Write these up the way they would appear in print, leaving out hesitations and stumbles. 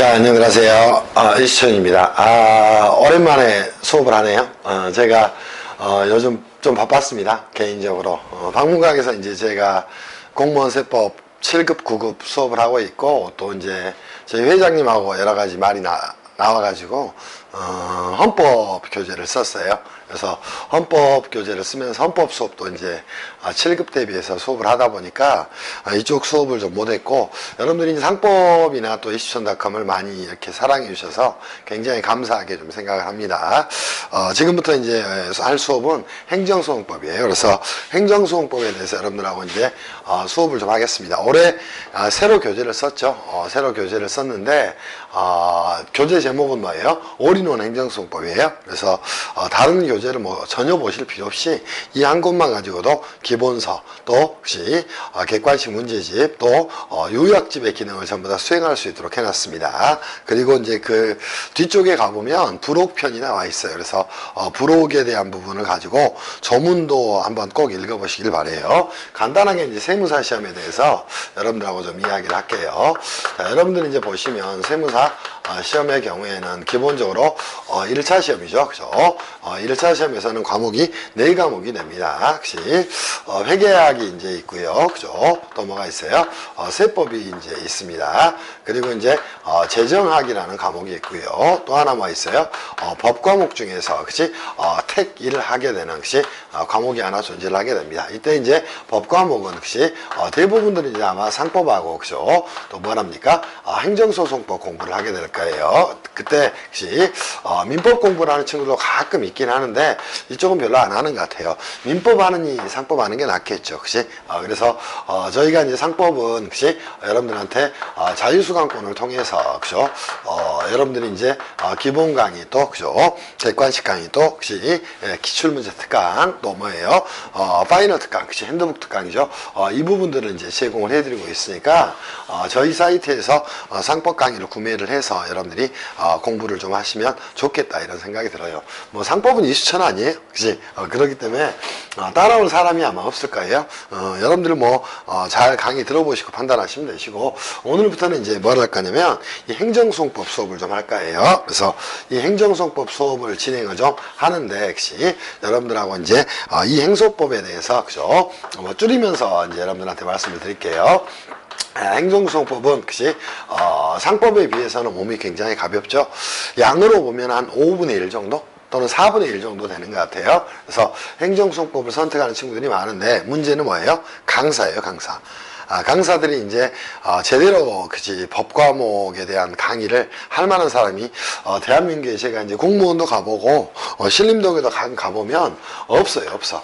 자, 안녕하세요. 이수천입니다. 오랜만에 수업을 하네요. 제가 요즘 좀 바빴습니다. 개인적으로. 방문각에서 이제 제가 공무원 세법 7급, 9급 수업을 하고 있고, 또 이제 저희 회장님하고 여러 가지 말이 나와가지고, 헌법 교재를 썼어요. 그래서 헌법 교재를 쓰면서 헌법 수업도 이제 7급 대비해서 수업을 하다 보니까 이쪽 수업을 좀 못했고, 여러분들이 이제 상법이나 또 이슈천닷컴을 많이 이렇게 사랑해 주셔서 굉장히 감사하게 좀 생각을 합니다. 지금부터 이제 할 수업은 행정소송법이에요. 그래서 행정소송법에 대해서 여러분들하고 이제 수업을 좀 하겠습니다. 올해 새로 교재를 썼죠. 새로 교재를 썼는데 교재 제목은 뭐예요? 올인원 행정소송법이에요. 그래서 다른 교재를 뭐 전혀 보실 필요 없이 이 한 권만 가지고도 기본서, 또 혹시 객관식 문제집, 또 요약집의 기능을 전부 다 수행할 수 있도록 해놨습니다. 그리고 이제 그 뒤쪽에 가보면 부록편이 나와 있어요. 그래서 부록에 대한 부분을 가지고 조문도 한번 꼭 읽어보시길 바래요. 간단하게 이제 세무사 시험에 대해서 여러분들하고 좀 이야기를 할게요. 자, 여러분들 이제 보시면 세무사 시험의 경우에는 기본적으로 1차 시험이죠. 그죠? 1차 시험에서는 과목이 4과목이 됩니다. 혹시 회계학이 이제 있고요. 그죠? 또 뭐가 있어요? 세법이 이제 있습니다. 그리고 이제 재정학이라는 과목이 있고요. 또 하나 뭐 있어요? 법 과목 중에서 그치? 택일을 하게 되는 것이 과목이 하나 존재를 하게 됩니다. 이때 이제 법 과목은 혹시 대부분들이 이제 아마 상법하고 그죠? 또 뭐랍니까? 행정소송법 공부를 하게 될 거예요. 그때 혹시 민법 공부를 하는 친구도 가끔 있긴 하는데 이쪽은 별로 안 하는 것 같아요. 민법 하느니 상법 하는 게 낫겠죠. 혹시 그래서 저희가 이제 상법은 혹시 여러분들한테 자유수강권을 통해서 그죠? 여러분들이 이제 기본 강의 또 그죠? 객관식 강의 또 혹시 기출문제 특강 또 뭐예요? 파이널 특강, 혹시 핸드북 특강이죠. 이 부분들을 이제 제공을 해드리고 있으니까 저희 사이트에서 상법 강의를 구매를 해서 여러분들이 공부를 좀 하시면 좋겠다 이런 생각이 들어요. 뭐 상법은 이수천 아니에요? 그치? 그렇기 때문에 따라올 사람이 아마 없을 거예요. 여러분들 뭐 잘 강의 들어보시고 판단하시면 되시고, 오늘부터는 이제 뭘 할 거냐면 이 행정소송법 수업을 좀 할 거예요. 그래서 이 행정소송법 수업을 진행을 좀 하는데 혹시 여러분들하고 이제 이 행소법에 대해서 그죠? 뭐 줄이면서 이제 여러분들한테 말씀을 드릴게요. 행정소송법은 혹시 상법에 비해서는 몸이 굉장히 가볍죠. 양으로 보면 한 5분의 1 정도 또는 4분의 1 정도 되는 것 같아요. 그래서 행정소송법을 선택하는 친구들이 많은데 문제는 뭐예요? 강사예요, 강사. 강사들이 이제 제대로 그치 법 과목에 대한 강의를 할 만한 사람이 대한민국에 제가 이제 공무원도 가보고 신림동에도 가보면 없어요, 없어.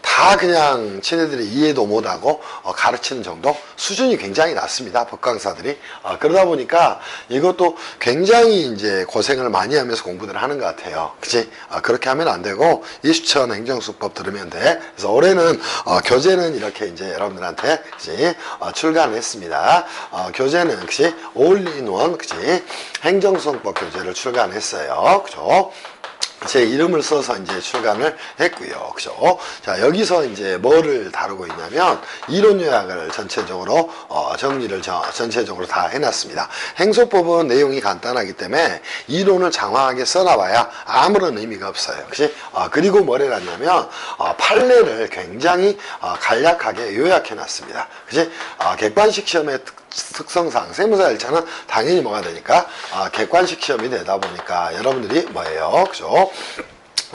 다 그냥 친애들이 이해도 못하고 가르치는 정도 수준이 굉장히 낮습니다. 법강사들이. 그러다 보니까 이것도 굉장히 이제 고생을 많이 하면서 공부들을 하는 것 같아요. 그치? 그렇게 하면 안 되고 이수천 행정소송법 들으면 돼. 그래서 올해는 교재는 이렇게 이제 여러분들한테 그치? 출간을 했습니다. 교재는 그치? 올인원 그치? 행정소송법 교재를 출간했어요. 그죠? 제 이름을 써서 이제 출간을 했고요. 그죠? 자, 여기서 이제 뭐를 다루고 있냐면 이론 요약을 전체적으로 정리를 전체적으로 다 해놨습니다. 행소법은 내용이 간단하기 때문에 이론을 장황하게 써놔봐야 아무런 의미가 없어요. 그치? 그리고 뭘 해놨냐면 판례를 굉장히 간략하게 요약해놨습니다. 그치? 객관식 시험의 특성상 세무사 1차는 당연히 뭐가 되니까 객관식 시험이 되다 보니까 여러분들이 뭐예요? 그죠?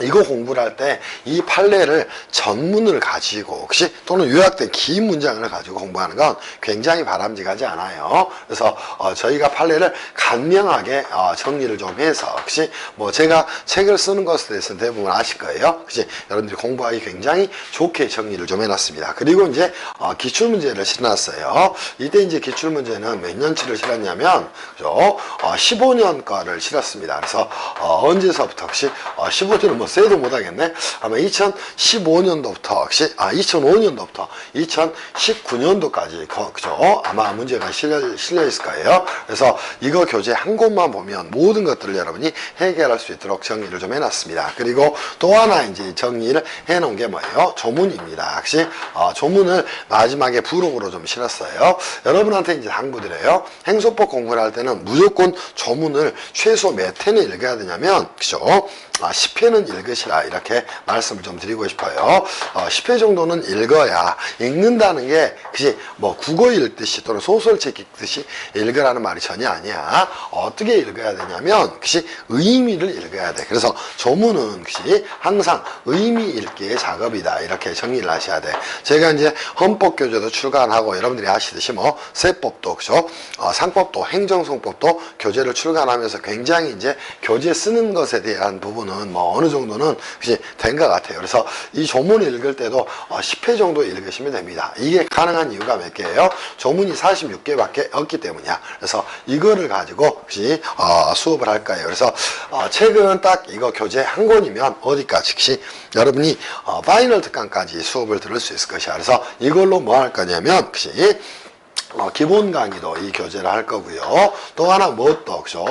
이거 공부를 할 때 이 판례를 전문을 가지고 혹시 또는 요약된 긴 문장을 가지고 공부하는 건 굉장히 바람직하지 않아요. 그래서 저희가 판례를 간명하게 정리를 좀 해서 혹시 뭐 제가 책을 쓰는 것에 대해서는 대부분 아실 거예요. 혹시 여러분들이 공부하기 굉장히 좋게 정리를 좀 해놨습니다. 그리고 이제 기출문제를 실어놨어요. 이때 이제 기출문제는 몇 년치를 실었냐면 그죠? 15년 거를 실었습니다. 그래서 언제서부터 혹시 15년은 세도 못하겠네. 아마 2015년도부터 2005년도부터 2019년도까지 그죠? 아마 문제가 실려 있을 거예요. 그래서 이거 교재 한 곳만 보면 모든 것들을 여러분이 해결할 수 있도록 정리를 좀 해놨습니다. 그리고 또 하나 이제 정리를 해놓은 게 뭐예요? 조문입니다. 역시 조문을 마지막에 부록으로 좀 실었어요. 여러분한테 이제 당부드려요. 행소법 공부를 할 때는 무조건 조문을 최소 몇 회는 읽어야 되냐면, 그죠? 10회는 읽으시라, 이렇게 말씀을 좀 드리고 싶어요. 10회 정도는 읽어야, 읽는다는 게 그치 뭐 국어 읽듯이 또는 소설책 읽듯이 읽으라는 말이 전혀 아니야. 어떻게 읽어야 되냐면 그치 의미를 읽어야 돼. 그래서 조문은 그치 항상 의미 읽기의 작업이다, 이렇게 정리를 하셔야 돼. 제가 이제 헌법교재도 출간하고 여러분들이 아시듯이 뭐 세법도 그죠, 상법도 행정소송법도 교재를 출간하면서 굉장히 이제 교재 쓰는 것에 대한 부분은 뭐 어느 정도는 된 것 같아요. 그래서 이 조문을 읽을 때도 10회 정도 읽으시면 됩니다. 이게 가능한 이유가 몇 개예요? 조문이 46개밖에 없기 때문이야. 그래서 이거를 가지고 수업을 할 거예요. 그래서 책은 딱 이거 교재 한 권이면 어디까지 여러분이 파이널 특강까지 수업을 들을 수 있을 것이야. 그래서 이걸로 뭐 할 거냐면 기본 강의도 이 교재를 할 거고요. 또 하나 또 그죠?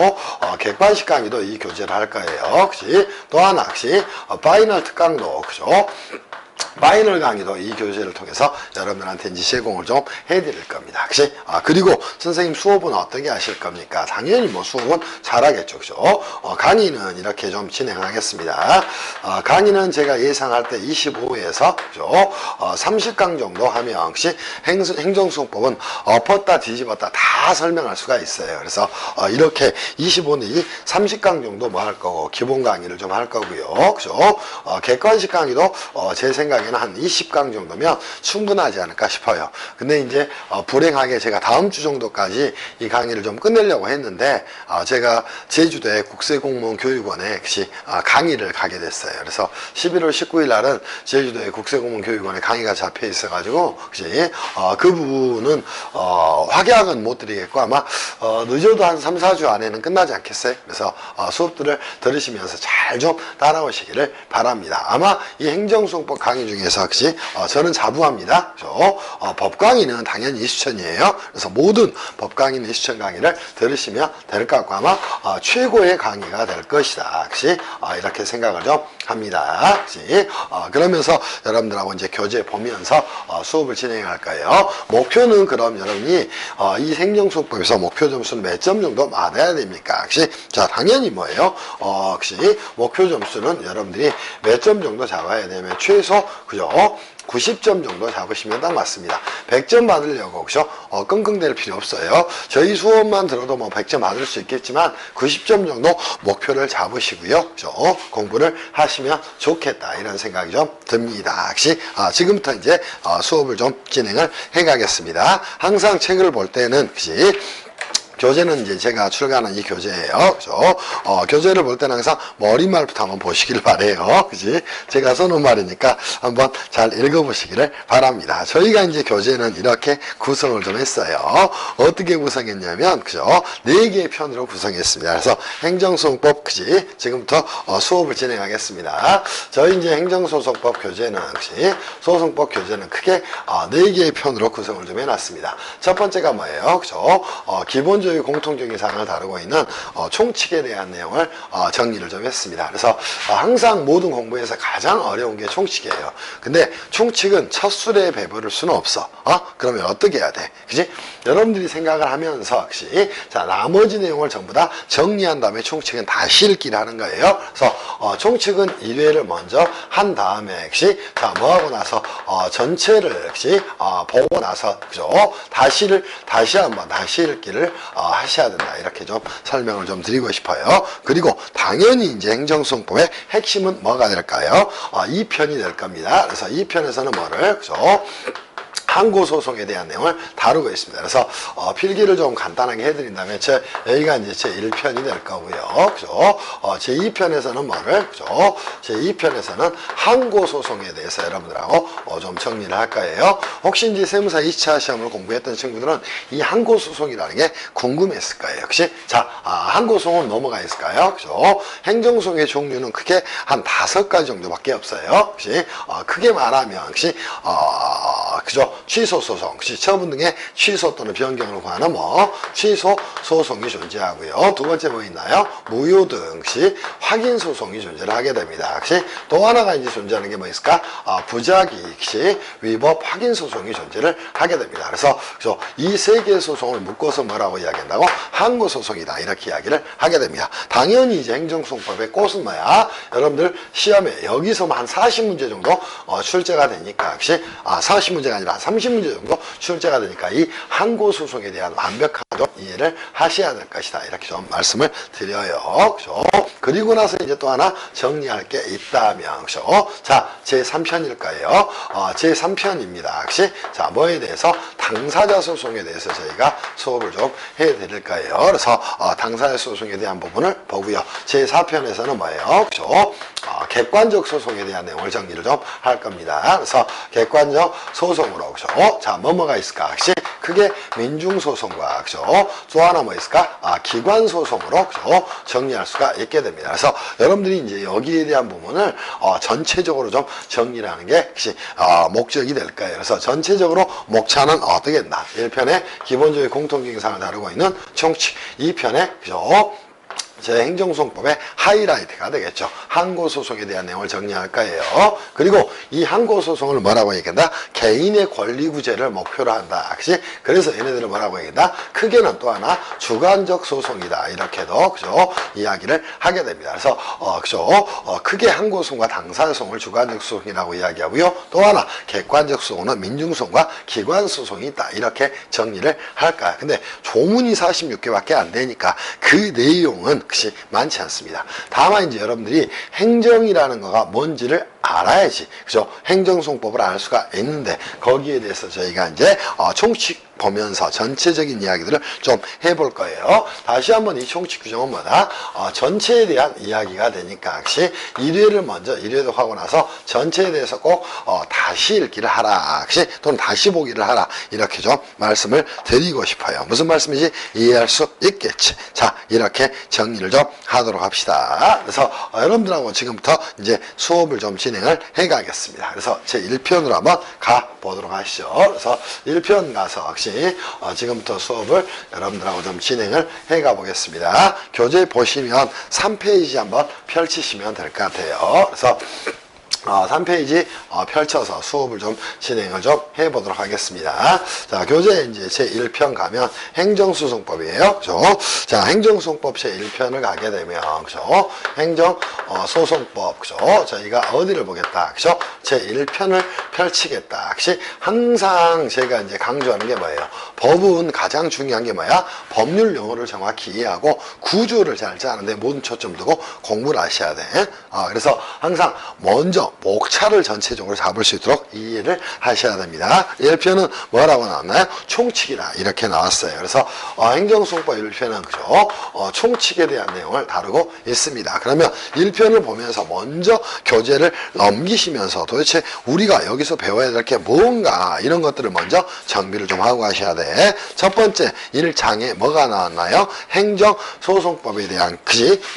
객관식 강의도 이 교재를 할 거예요. 그치? 또 하나 파이널 특강도 그죠? 파이널 강의도 이 교재를 통해서 여러분한테 이제 제공을 좀 해드릴 겁니다. 그치? 그리고 선생님 수업은 어떻게 하실 겁니까? 당연히 뭐 수업은 잘하겠죠. 그죠? 강의는 이렇게 좀 진행하겠습니다. 강의는 제가 예상할 때 25에서 그죠? 30강 정도 하면 혹시 행정수업법은 엎었다 뒤집었다 다 설명할 수가 있어요. 그래서 이렇게 25 내지 30강 정도 뭐 할 거고 기본 강의를 좀 할 거고요. 그죠? 객관식 강의도 제 생각에는 한 20강 정도면 충분하지 않을까 싶어요. 근데 이제 불행하게 제가 다음 주 정도까지 이 강의를 좀 끝내려고 했는데 제가 제주도의 국세공무원 교육원에 강의를 가게 됐어요. 그래서 11월 19일 날은 제주도의 국세공무원 교육원에 강의가 잡혀 있어 가지고 그 부분은 확약은 못 드리겠고 아마 늦어도 한 3, 4주 안에는 끝나지 않겠어요. 그래서 수업들을 들으시면서 잘 좀 따라오시기를 바랍니다. 아마 이 행정수업법 강의 중에서 저는 자부합니다. 법 강의는 당연히 추천이에요. 그래서 모든 법 강의는 추천 강의를 들으시면 될 것 같고 아마 최고의 강의가 될 것이다. 이렇게 생각을 좀 합니다. 그러면서 여러분들하고 이제 교재 보면서 수업을 진행할 거예요. 목표는 그럼 여러분이 이 행정수업법에서 목표 점수는 몇 점 정도 받아야 됩니까? 자, 당연히 뭐예요? 목표 점수는 여러분들이 몇 점 정도 잡아야 되면 최소 그죠? 90점 정도 잡으시면 딱 맞습니다. 100점 받으려고 그죠? 끙끙댈 필요 없어요. 저희 수업만 들어도 뭐 100점 받을 수 있겠지만 90점 정도 목표를 잡으시고요. 그죠? 공부를 하시면 좋겠다, 이런 생각이 좀 듭니다. 지금부터 이제 수업을 좀 진행을 해 가겠습니다. 항상 책을 볼 때는 교재는 이제 제가 출간한 이 교재예요. 그죠? 교재를 볼 때는 항상 머리말부터 한번 보시길 바래요. 그지? 제가 써놓은 말이니까 한번 잘 읽어보시기를 바랍니다. 저희가 이제 교재는 이렇게 구성을 좀 했어요. 어떻게 구성했냐면, 그죠? 4개의 편으로 구성했습니다. 그래서 행정소송법, 그지? 지금부터 수업을 진행하겠습니다. 저희 이제 행정소송법 교재는, 그지? 소송법 교재는 크게 4개의 편으로 구성을 좀 해놨습니다. 첫 번째가 뭐예요? 그죠? 기본적인 공통적인 사항을 다루고 있는 총칙에 대한 내용을 정리를 좀 했습니다. 그래서 항상 모든 공부에서 가장 어려운 게 총칙이에요. 근데 총칙은 첫 술에 배부를 수는 없어. 그러면 어떻게 해야 돼? 그지? 여러분들이 생각을 하면서 자, 나머지 내용을 전부 다 정리한 다음에 총칙은 다시 읽기를 하는 거예요. 그래서 총칙은 1회를 먼저 한 다음에 자, 뭐하고 나서 전체를 보고 나서 그죠? 다시 읽기를 하셔야 된다, 이렇게 좀 설명을 좀 드리고 싶어요. 그리고 당연히 이제 행정소송법의 핵심은 뭐가 될까요? 2편이 될 겁니다. 그래서 2편에서는 뭐를 그죠? 항고소송에 대한 내용을 다루고 있습니다. 그래서 필기를 좀 간단하게 해드린다면 여기가 이제 제 1편이 될 거고요. 그죠? 제 2편에서는 뭐를? 그죠? 제 2편에서는 항고소송에 대해서 여러분들하고 좀 정리를 할 거예요. 혹시 이제 세무사 2차 시험을 공부했던 친구들은 이 항고소송이라는 게 궁금했을 거예요. 역시 자, 항고소송은 뭐뭐가 있을까요? 그죠? 행정소송의 종류는 크게 한 5가지 정도밖에 없어요. 혹시 크게 말하면 역시 그죠? 취소 소송, 혹시 처분 등의 취소 또는 변경을 구하는 취소 소송이 존재하고요. 두 번째 뭐 있나요? 무효 등 혹시 확인 소송이 존재를 하게 됩니다. 혹시 또 하나가 이제 존재하는 게 뭐 있을까? 부작이익 시 위법 확인 소송이 존재를 하게 됩니다. 그래서 이 세 개의 소송을 묶어서 뭐라고 이야기한다고? 항고 소송이다 이렇게 이야기를 하게 됩니다. 당연히 이제 행정소송법의 꽃은 뭐야? 여러분들 시험에 여기서 한 40문제 정도 출제가 되니까 혹시 40문제가 아니라 30문제 정도 출제가 되니까 이 항고소송에 대한 완벽한 좀 이해를 하셔야 될 것이다. 이렇게 좀 말씀을 드려요. 그죠? 그리고 나서 이제 또 하나 정리할 게 있다면, 그죠? 자, 제3편일 거예요. 제3편입니다. 혹시, 자, 뭐에 대해서? 당사자 소송에 대해서 저희가 수업을 좀 해드릴 거예요. 그래서, 당사자 소송에 대한 부분을 보고요. 제4편에서는 뭐예요? 그죠? 객관적 소송에 대한 내용을 정리를 좀 할 겁니다. 그래서 객관적 소송으로, 그죠? 자, 뭐가 있을까? 혹시 크게 민중소송과, 그죠? 또 하나 뭐 있을까? 기관 소송으로, 그죠? 정리할 수가 있게 됩니다. 그래서 여러분들이 이제 여기에 대한 부분을 전체적으로 좀 정리를 하는 게 혹시 목적이 될 거예요. 그래서 전체적으로 목차는 어떻게 했나? 1편에 기본적인 공통경상을 다루고 있는 총칙, 2편에, 그죠? 제 행정소송법의 하이라이트가 되겠죠. 항고소송에 대한 내용을 정리할 거예요. 그리고 이 항고소송을 뭐라고 얘기한다? 개인의 권리구제를 목표로 한다. 그치? 그래서 얘네들은 뭐라고 얘기한다? 크게는 또 하나 주관적 소송이다. 이렇게도 그죠? 이야기를 하게 됩니다. 그래서 그죠? 크게 항고소송과 당사소송을 주관적 소송이라고 이야기하고요. 또 하나 객관적 소송은 민중소송과 기관소송이 있다. 이렇게 정리를 할까요? 근데 조문이 46개밖에 안 되니까 그 내용은 역시 많지 않습니다. 다만 이제 여러분들이 행정이라는 거가 뭔지를 알아야지, 그죠? 행정소송법을 알 수가 있는데 거기에 대해서 저희가 이제 총칙 보면서 전체적인 이야기들을 좀 해볼 거예요. 다시 한번 이 총칙 규정은 뭐다? 전체에 대한 이야기가 되니까 역시 1회를 먼저 1회도 하고 나서 전체에 대해서 꼭 다시 읽기를 하라, 역시 또는 다시 보기를 하라 이렇게 좀 말씀을 드리고 싶어요. 무슨 말씀인지 이해할 수 있겠지. 자, 이렇게 정리를 좀 하도록 합시다. 그래서 여러분들하고 지금부터 이제 수업을 좀 진행을 해 가겠습니다. 그래서 제 1편으로 한번 가 보도록 하시죠. 그래서 1편 가서 혹시 지금부터 수업을 여러분들하고 좀 진행을 해 가보겠습니다. 교재 보시면 3페이지 한번 펼치시면 될 것 같아요. 그래서 3페이지 펼쳐서 수업을 좀 진행을 좀 해보도록 하겠습니다. 자, 교재 이제 제 1편 가면 행정소송법이에요. 그죠? 자, 행정소송법 제 1편을 가게 되면, 그죠? 행정소송법, 그죠? 저희가 어디를 보겠다. 그죠? 제 1편을 펼치겠다. 혹시 항상 제가 이제 강조하는 게 뭐예요? 법은 가장 중요한 게 뭐야? 법률 용어를 정확히 이해하고 구조를 잘 짜는데 모든 초점 두고 공부를 하셔야 돼. 그래서 항상 먼저 목차를 전체적으로 잡을 수 있도록 이해를 하셔야 됩니다. 1편은 뭐라고 나왔나요? 총칙이다. 이렇게 나왔어요. 그래서 행정소송법 1편은 그죠? 총칙에 대한 내용을 다루고 있습니다. 그러면 1편을 보면서 먼저 교재를 넘기시면서 도대체 우리가 여기서 배워야 될 게 뭔가 이런 것들을 먼저 정비를 좀 하고 가셔야 돼. 첫 번째 1장에 뭐가 나왔나요? 행정소송법에 대한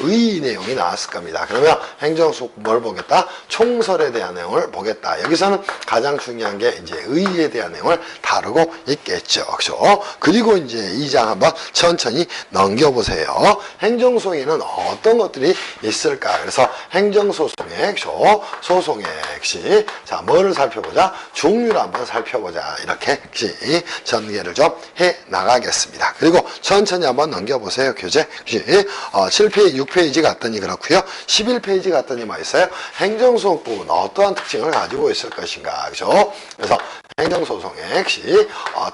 의 내용이 나왔을 겁니다. 그러면 행정소송법 뭘 보겠다? 총설에 대한 내용을 보겠다. 여기서는 가장 중요한 게 이제 의에 대한 내용을 다루고 있겠죠. 그렇죠? 그리고 이제 2장 한번 천천히 넘겨보세요. 행정소송에는 어떤 것들이 있을까? 그래서 행정소송의 소송의 역시 자 뭐를 살펴보자? 종류를 한번 살펴보자. 이렇게 전개를 좀 해 나가겠습니다. 그리고 천천히 한번 넘겨보세요. 교재 7페이지, 6페이지 갔더니 그렇고요. 11페이지 갔더니 뭐 있어요? 행정소송법은 어떠한 특징을 가지고 있을 것인가. 그죠? 그래서 행정소송의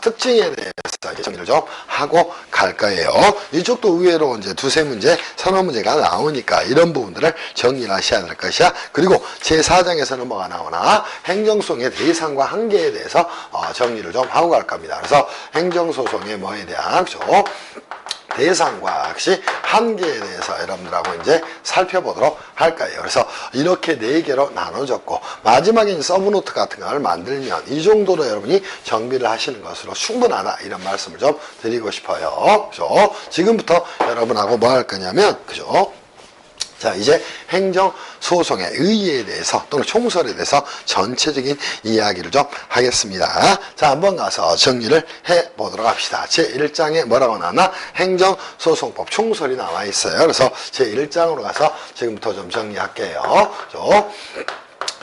특징에 대해서 이제 정리를 좀 하고 갈 거예요. 이쪽도 의외로 이제 두세 문제, 서너 문제가 나오니까 이런 부분들을 정리를 하셔야 될 것이야. 그리고 제4장에서는 뭐가 나오나 행정소송의 대상과 한계에 대해서 정리를 좀 하고 갈 겁니다. 그래서 행정소송의 뭐에 대한 대상과 한계에 대해서 여러분들하고 이제 살펴보도록 할 거예요. 그래서 이렇게 4개로 나눠졌고 마지막에 서브노트 같은 걸 만들면 이 정도로 여러분이 정비를 하시는 것으로 충분하다 이런 말씀을 좀 드리고 싶어요. 그죠? 지금부터 여러분하고 뭐 할 거냐면 그죠? 자, 이제 행정소송의 의의에 대해서 또는 총설에 대해서 전체적인 이야기를 좀 하겠습니다. 자, 한번 가서 정리를 해보도록 합시다. 제1장에 뭐라고 나왔나? 행정소송법 총설이 나와 있어요. 그래서 제1장으로 가서 지금부터 좀 정리할게요.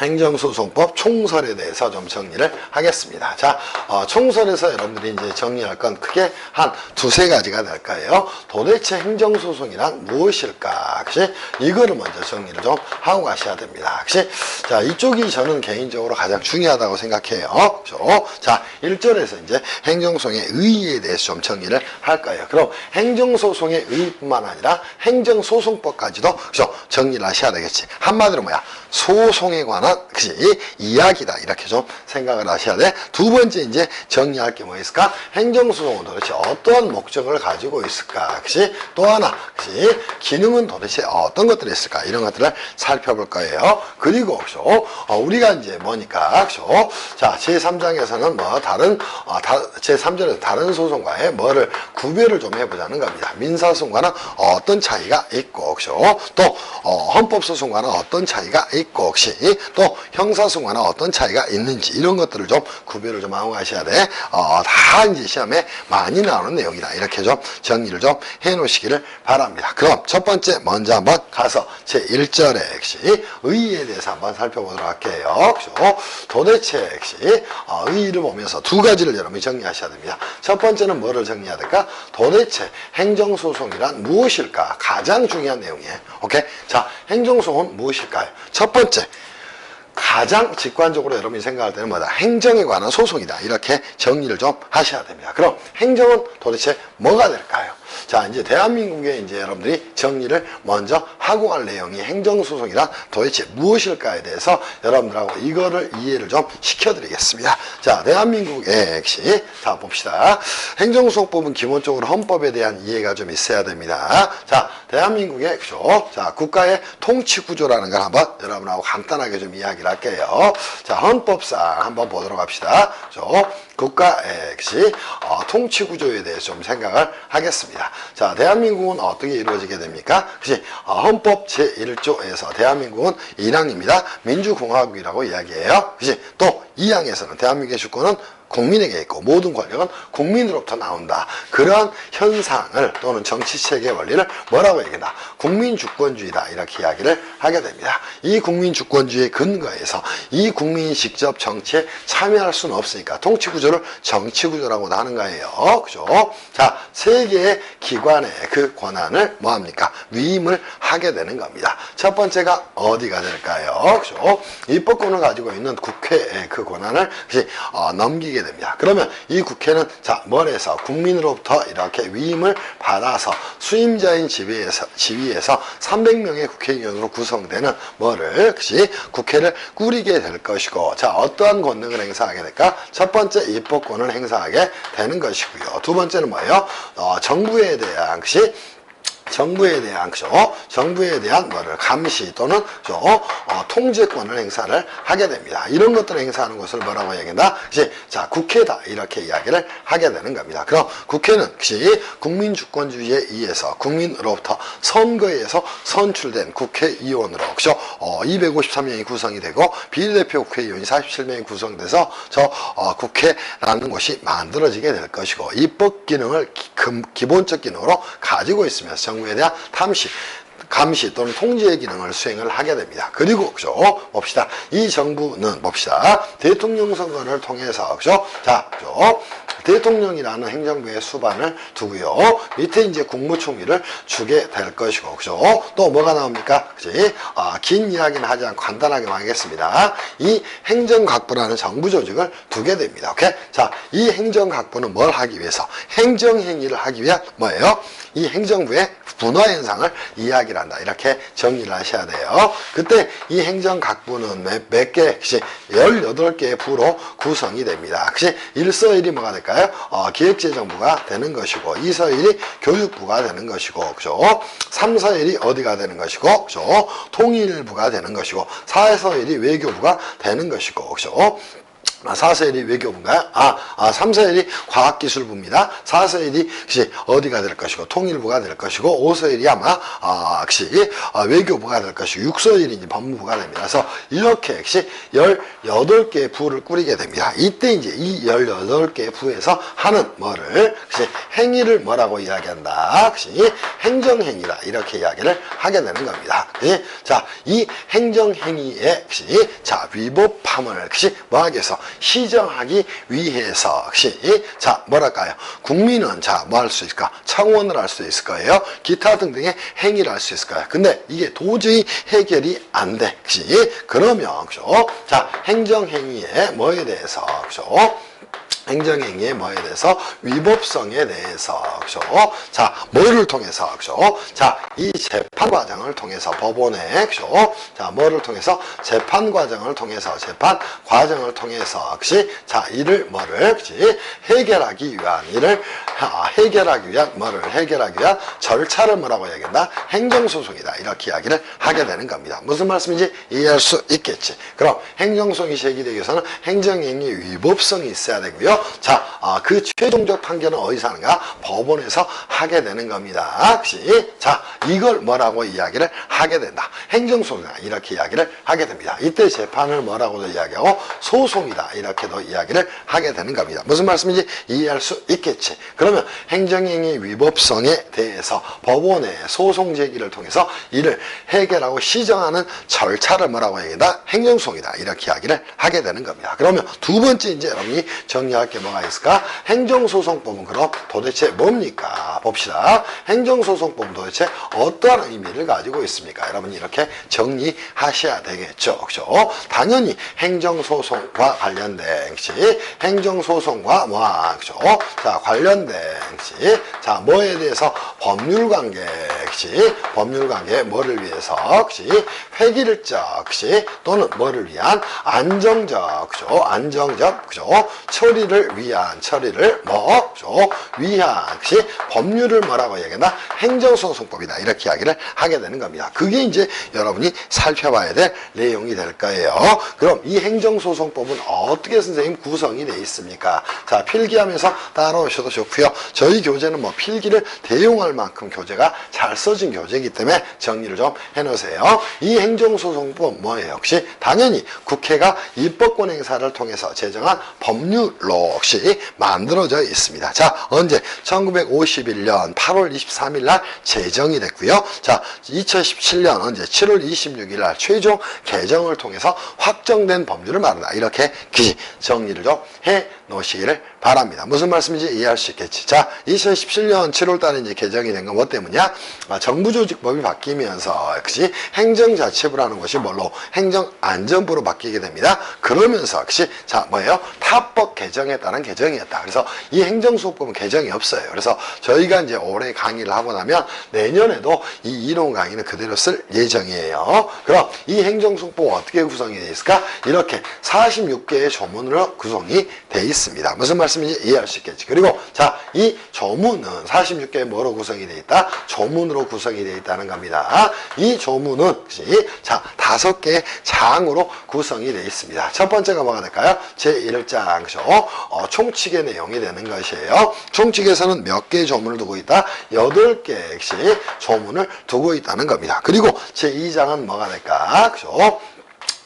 행정소송법 총설에 대해서 좀 정리를 하겠습니다. 자, 총설에서 여러분들이 이제 정리할 건 크게 한 두세 가지가 될 거예요. 도대체 행정소송이란 무엇일까? 그치? 이거를 먼저 정리를 좀 하고 가셔야 됩니다. 그치? 자, 이쪽이 저는 개인적으로 가장 중요하다고 생각해요. 그죠? 자, 1절에서 이제 행정소송의 의의에 대해서 좀 정리를 할 거예요. 그럼 행정소송의 의의뿐만 아니라 행정소송법까지도 그죠? 정리를 하셔야 되겠지. 한마디로 뭐야? 소송에 관한 이야기다 이렇게 좀 생각을 하셔야 돼. 두 번째 이제 정리할 게 뭐 있을까? 행정소송은 도대체 어떠한 목적을 가지고 있을까? 또 하나 기능은 도대체 어떤 것들이 있을까? 이런 것들을 살펴볼 거예요. 그리고 우리가 이제 뭐니까 자, 제3장에서는 뭐 다른 제3절에서 다른 소송과의 뭐를 구별을 좀 해보자는 겁니다. 민사소송과는 어떤 차이가 있고 또 헌법소송과는 어떤 차이가 있고 혹시 또 형사소송과는 어떤 차이가 있는지 이런 것들을 좀 구별을 좀 하고 가셔야 돼. 다 이제 시험에 많이 나오는 내용이다. 이렇게 좀 정리를 좀 해 놓으시기를 바랍니다. 그럼 첫 번째 먼저 한번 가서 제1절에 의의에 대해서 한번 살펴보도록 할게요. 도대체 의의를 보면서 두 가지를 여러분이 정리하셔야 됩니다. 첫 번째는 뭐를 정리해야 될까? 도대체 행정소송이란 무엇일까? 가장 중요한 내용이에요. 오케이? 자, 행정소송은 무엇일까요? 첫 번째, 가장 직관적으로 여러분이 생각할 때는 뭐다? 행정에 관한 소송이다. 이렇게 정리를 좀 하셔야 됩니다. 그럼 행정은 도대체 뭐가 될까요? 자, 이제 대한민국에 이제 여러분들이 정리를 먼저 하고 갈 내용이 행정소송이란 도대체 무엇일까에 대해서 여러분들하고 이거를 이해를 좀 시켜드리겠습니다. 자, 대한민국의 자, 봅시다. 행정소송법은 기본적으로 헌법에 대한 이해가 좀 있어야 됩니다. 자, 대한민국의 자, 국가의 통치구조라는 걸 한번 여러분하고 간단하게 좀 이야기를 할게요. 자, 헌법상 한번 보도록 합시다. 국가의 통치구조에 대해서 좀 생각을 하겠습니다. 자, 대한민국은 어떻게 이루어지게 됩니까? 헌법 제1조에서 대한민국은 1항입니다. 민주공화국이라고 이야기해요. 또 2항에서는 대한민국의 주권은 국민에게 있고 모든 권력은 국민으로부터 나온다. 그러한 현상을 또는 정치체계 원리를 뭐라고 얘기한다? 국민주권주의다. 이렇게 이야기를 하게 됩니다. 이 국민주권주의의 근거에서 이 국민이 직접 정치에 참여할 수는 없으니까 통치구조를 정치구조라고도 하는 거예요. 그죠? 자, 세 개의 기관의 그 권한을 뭐합니까? 위임을 하게 되는 겁니다. 첫 번째가 어디가 될까요? 그죠? 입법권을 가지고 있는 국회의 그 권한을 넘기게 됩니다. 그러면 이 국회는 자, 뭘해서 국민으로부터 이렇게 위임을 받아서 수임자인 지위에서 300명의 국회의원으로 구성되는 뭐를 국회를 꾸리게 될 것이고, 자, 어떠한 권능을 행사하게 될까? 첫 번째 입법권을 행사하게 되는 것이고요. 두 번째는 뭐예요? 정부에 대한 정부에 대한 뭐를 감시 또는 통제권을 행사를 하게 됩니다. 이런 것들을 행사하는 것을 뭐라고 얘기한다? 자, 국회다. 이렇게 이야기를 하게 되는 겁니다. 그럼 국회는 국민주권주의에 의해서 국민으로부터 선거에서 선출된 국회의원으로 253명이 구성이 되고 비례대표 국회의원이 47명이 구성돼서 국회라는 곳이 만들어지게 될 것이고, 입법 기능을 기본적 기능으로 가지고 있으면서 정부에 대한 감시 또는 통제의 기능을 수행을 하게 됩니다. 그리고 봅시다. 이 정부는 봅시다. 대통령 선거를 통해서 자, 대통령이라는 행정부의 수반을 두고요. 밑에 이제 국무총리를 주게 될 것이고, 그죠? 또 뭐가 나옵니까? 그지? 긴 이야기는 하지 않고 간단하게 하겠습니다. 이 행정각부라는 정부 조직을 두게 됩니다. 오케이? 자, 이 행정각부는 뭘 하기 위해서? 행정행위를 하기 위한 뭐예요? 이 행정부의 분화 현상을 이야기를 한다. 이렇게 정리를 하셔야 돼요. 그때 이 행정각부는 몇 개? 18개의 부로 구성이 됩니다. 그치? 1서일이 뭐가 될까요? 기획재정부가 되는 것이고, 2서일이 교육부가 되는 것이고, 그죠? 3서일이 어디가 되는 것이고, 그죠? 통일부가 되는 것이고, 4서일이 외교부가 되는 것이고, 그죠? 4서일이 외교부인가요? 3서일이 과학기술부입니다. 4서일이 어디가 될 것이고 통일부가 될 것이고 5서일이 아마 외교부가 될 것이고 6서일이 이제 법무부가 됩니다. 그래서 이렇게 18개의 부를 꾸리게 됩니다. 이때 이제 이 18개의 부에서 하는 뭐를 행위를 뭐라고 이야기한다? 행정행위다. 이렇게 이야기를 하게 되는 겁니다. 자, 이 행정행위의 위법함을 뭐 하기 위해서 시정하기 위해서 자 뭐랄까요? 국민은 뭐 할 수 있을까? 청원을 할 수 있을 거예요. 기타 등등의 행위를 할 수 있을 거예요. 근데 이게 도저히 해결이 안 돼. 그러면 그죠? 자, 행정행위의 뭐에 대해서 그죠? 행정행위의 뭐에 대해서 위법성에 대해서 그죠? 자, 뭐를 통해서 그죠? 자, 이 재판 과정을 통해서 법원에 그죠? 자, 뭐를 통해서 재판 과정을 통해서 그치? 자, 이를 뭐를 그치? 해결하기 위한 절차를 뭐라고 얘기한다? 행정소송이다. 이렇게 이야기를 하게 되는 겁니다. 무슨 말씀인지 이해할 수 있겠지. 그럼 행정소송이 제기되기 위해서는 행정행위 위법성이 있어야 되고요. 자, 그 최종적 판결은 어디서 하는가? 법원에서 하게 되는 겁니다. 그치? 자, 이걸 뭐라고 이야기를 하게 된다? 행정소송이다. 이렇게 이야기를 하게 됩니다. 이때 재판을 뭐라고도 이야기하고 소송이다. 이렇게도 이야기를 하게 되는 겁니다. 무슨 말씀인지 이해할 수 있겠지. 그러면 행정행위 위법성에 대해서 법원의 소송 제기를 통해서 이를 해결하고 시정하는 절차를 뭐라고 얘기한다? 행정소송이다. 이렇게 이야기를 하게 되는 겁니다. 그러면 두 번째 이제 여러분이 정리할 게 뭐가 있을까? 행정소송법은 그럼 도대체 뭡니까? 봅시다. 행정소송법은 도대체 어떠한 의미를 가지고 있습니까? 여러분이 이렇게 정리하셔야 되겠죠. 그죠? 당연히 행정소송과 관련된, 그치? 행정소송과 그죠? 자, 관련된, 그치? 자, 뭐에 대해서 법률관계, 그치? 법률관계 뭐를 위해서, 그치? 획일적, 그치? 또는 뭐를 위한 안정적, 그죠? 안정적, 그죠? 처리를 위한, 그죠? 위한, 그치? 법률을 뭐라고 얘기한다? 행정소송법이다. 이렇게 이야기를 하게 되는 겁니다. 그게 이제 여러분이 살펴봐야 될 내용이 될 거예요. 그럼 이 행정소송법은 어떻게 선생님 구성이 되어 있습니까? 자, 필기하면서 따라오셔도 좋고요. 저희 교재는 뭐 필기를 대용할 만큼 교재가 잘 써진 교재이기 때문에 정리를 좀 해놓으세요. 이 행정소송법 뭐예요? 역시 당연히 국회가 입법권 행사를 통해서 제정한 법률로 혹시 만들어져 있습니다. 자, 언제? 1951년 8월 23일 날 제정이 됐고요. 자, 2017년 언제? 7월 26일 날 최종 개정을 통해서 확정된 법률을 말한다. 이렇게 정리를 좀 해 놓으시기를 바랍니다. 무슨 말씀인지 이해할 수 있겠지. 자, 2017년 7월 달에 이제 개정이 된 건 뭐 때문이야? 정부조직법이 바뀌면서, 그치? 행정자치부라는 것이 뭘로? 행정안전부로 바뀌게 됩니다. 그러면서, 그치? 자, 뭐예요? 타법 개정에 따른 개정이었다. 그래서 이 행정소송법은 개정이 없어요. 그래서 저희가 이제 올해 강의를 하고 나면 내년에도 이 이론 강의는 그대로 쓸 예정이에요. 그럼 이 행정소송법 어떻게 구성이 되어 있을까? 이렇게 46개의 조문으로 구성이 되어 있습니다. 무슨 말씀인지 이해할 수 있겠지. 그리고 자, 이 조문은 46개 뭐로 구성이 되어 있다? 조문으로 구성이 되어 있다는 겁니다. 이 조문은 자, 5개의 장으로 구성이 되어 있습니다. 첫 번째가 뭐가 될까요? 제1장, 그죠? 총칙의 내용이 되는 것이에요. 총칙에서는 몇 개의 조문을 두고 있다? 8개의 조문을 두고 있다는 겁니다. 그리고 제2장은 뭐가 될까? 그죠?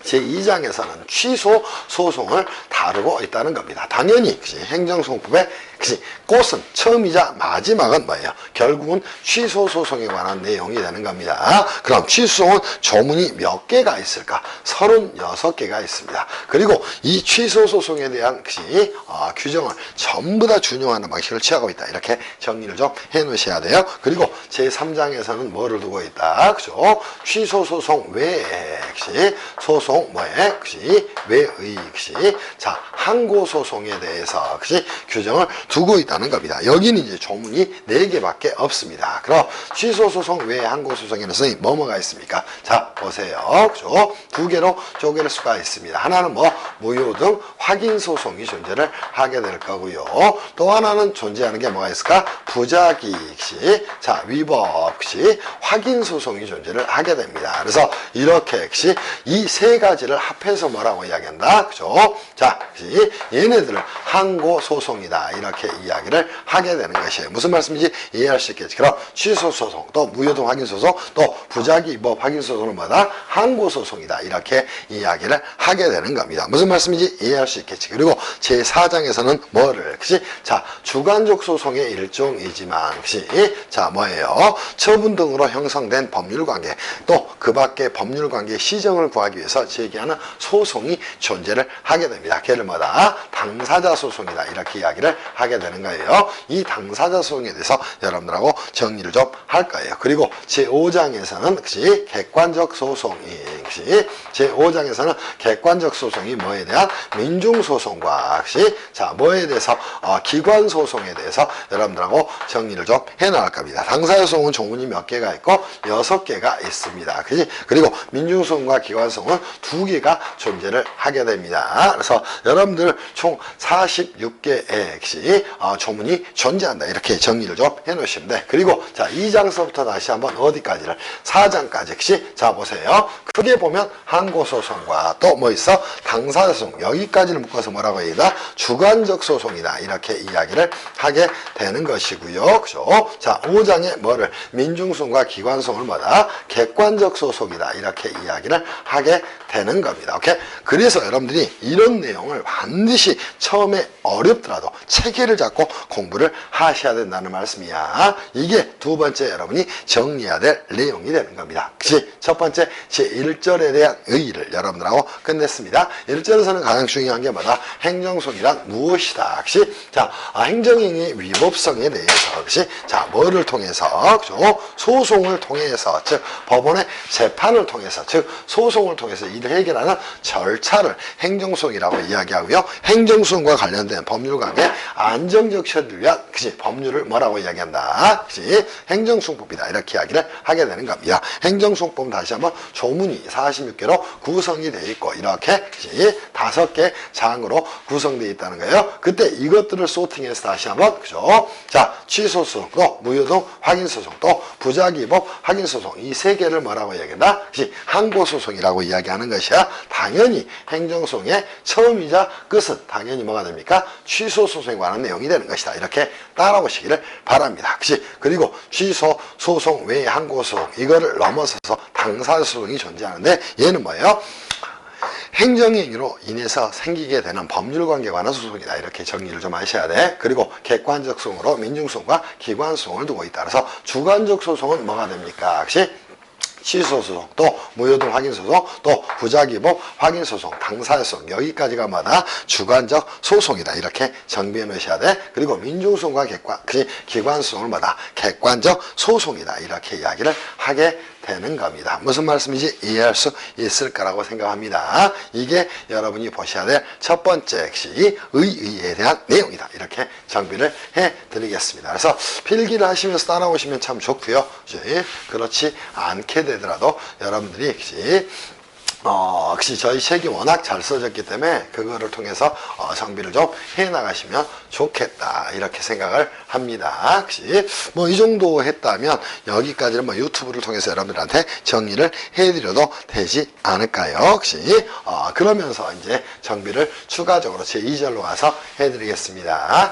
제2장에서는 취소 소송을 다루고 있다는 겁니다. 당연히 행정소송법의 그치? 꽃은 처음이자 마지막은 뭐예요? 결국은 취소 소송에 관한 내용이 되는 겁니다. 그럼 취소소송은 조문이 몇 개가 있을까? 36개가 있습니다. 그리고 이 취소 소송에 대한 규정을 전부 다 준용하는 방식을 취하고 있다. 이렇게 정리를 좀 해 놓으셔야 돼요. 그리고 제3장에서는 뭐를 두고 있다? 그죠? 취소 소송 외에 소송 뭐에 외의 자, 항고 소송에 대해서 규정을 두고 있다는 겁니다. 여기는 이제 조문이 4개밖에 없습니다. 그럼 취소 소송 외에 항고 소송에는 선생님 뭐가 있습니까? 자, 보세요. 그죠? 2개로 쪼갤 수가 있습니다. 하나는 무효 등 확인 소송이 존재를 하게 될 거고요. 또 하나는 존재하는 게 뭐가 있을까? 부작위 자, 위법 확인 소송이 존재를 하게 됩니다. 그래서 이렇게 이 3가지를 합해서 뭐라고 이야기한다? 그죠? 자, 얘네들을 항고 소송이다. 이렇게 이야기를 하게 되는 것이에요. 무슨 말씀인지 이해할 수 있겠지. 그럼 취소 소송, 또 무효 등 확인 소송, 또 부작위 위법 확인 소송은 뭐다? 항고 소송이다. 이렇게 이야기를 하게 되는 겁니다. 무슨 말씀인지 이해할 수 있겠지. 그리고 제4장에서는 뭐를 자, 주관적 소송의 일종이지만 자, 뭐예요? 처분 등으로 형성된 법률관계, 또 그 밖에 법률관계 시정을 구하기 위해서 제기하는 소송이 존재를 하게 됩니다. 걔를 뭐다? 당사자 소송이다. 이렇게 이야기를 하게 되는 거예요. 이 당사자 소송에 대해서 여러분들하고 정리를 좀 할 거예요. 그리고 제5장에서는 객관적 소송이 제5장에서는 객관적 소송이 뭐에 대한 민중소송과 자, 뭐에 대해서 기관 소송에 대해서 여러분들하고 정리를 좀 해나갈 겁니다. 당사자 소송은 조문이 몇 개가 있고 6개가 있습니다. 그리고 민중소송과 기관소송은 2개가 존재를 하게 됩니다. 그래서 여러분들 총 46개의 조문이 존재한다. 이렇게 정리를 좀 해놓으시면 돼. 그리고 자, 2장서부터 다시 한번 어디까지를 4장까지 자, 보세요. 크게 보면 항고소송과 또 뭐 있어? 당사자소송, 여기까지를 묶어서 뭐라고 얘기다? 주관적 소송이다. 이렇게 이야기를 하게 되는 것이고요. 그죠? 자, 5장에 뭐를? 민중소송과 기관소송을 뭐다? 객관적 소송이다. 이렇게 이야기를 하게 되는 겁니다. 오케이? 그래서 여러분들이 이런 내용을 반드시 처음에 어렵더라도 체계를 잡고 공부를 하셔야 된다는 말씀이야. 이게 2번째 여러분이 정리해야 될 내용이 되는 겁니다. 그치? 첫 번째 제1절에 대한 의의를 여러분들하고 끝냈습니다. 1절에서는 가장 중요한 게 뭐다? 행정소송이란 무엇이다. 그치? 자, 행정행위의 위법성에 대해서 그치? 자, 뭐를 통해서 그죠? 소송을 통해서 즉 법원의 재판을 통해서 즉 소송을 통해서 이를 해결하는 절차를 행정소송이라고 이야기하고요. 행정소송과 관련된 법률관계 안정적 처리를 위한 그치? 법률을 뭐라고 이야기한다? 그치? 행정소송법이다. 이렇게 이야기를 하게 되는 겁니다. 행정소송법은 다시 한번 조문이 46개로 구성이 되어 있고 이렇게 5개 장으로 구성되어 있다는 거예요. 그때 이것들을 소팅해서 다시 한번 그죠? 자, 취소소송, 또 무효등 확인소송, 또 부작위법 확인소송 이 3개를 뭐라고 이야기한다? 항고소송이라고 이야기하는 것이야. 당연히 행정소송의 처음이자 끝은 당연히 뭐가 됩니까? 취소소송에 관한 내용이 되는 것이다. 이렇게 따라오시기를 바랍니다. 그리고 취소소송 외의 항고소송 이거를 넘어서서 당사소송이 존재하는데 얘는 뭐예요? 행정행위로 인해서 생기게 되는 법률관계에 관한 소송이다. 이렇게 정리를 좀 하셔야 돼. 그리고 객관적 소송으로 민중소송과 기관소송을 두고 있다. 그래서 주관적 소송은 뭐가 됩니까? 혹시 취소소송, 또 무효등 확인소송, 또 부작위법 확인소송, 당사소송 여기까지가 뭐다? 주관적 소송이다. 이렇게 정비해 놓으셔야 돼. 그리고 민중소송과 기관소송을 뭐다? 객관적 소송이다. 이렇게 이야기를 하게 되는 겁니다. 무슨 말씀인지 이해할 수 있을 거라고 생각합니다. 이게 여러분이 보셔야 될 첫 번째 의의에 대한 내용이다. 이렇게 정비를 해드리겠습니다. 그래서 필기를 하시면서 따라오시면 참 좋고요. 그렇지 않게 되더라도 여러분들이 저희 책이 워낙 잘 써졌기 때문에 그거를 통해서 정비를 좀 해나가시면 좋겠다 이렇게 생각을 합니다. 뭐 이 정도 했다면 여기까지는 뭐 유튜브를 통해서 여러분들한테 정리를 해드려도 되지 않을까요? 그러면서 이제 정비를 추가적으로 제2절로 가서 해드리겠습니다.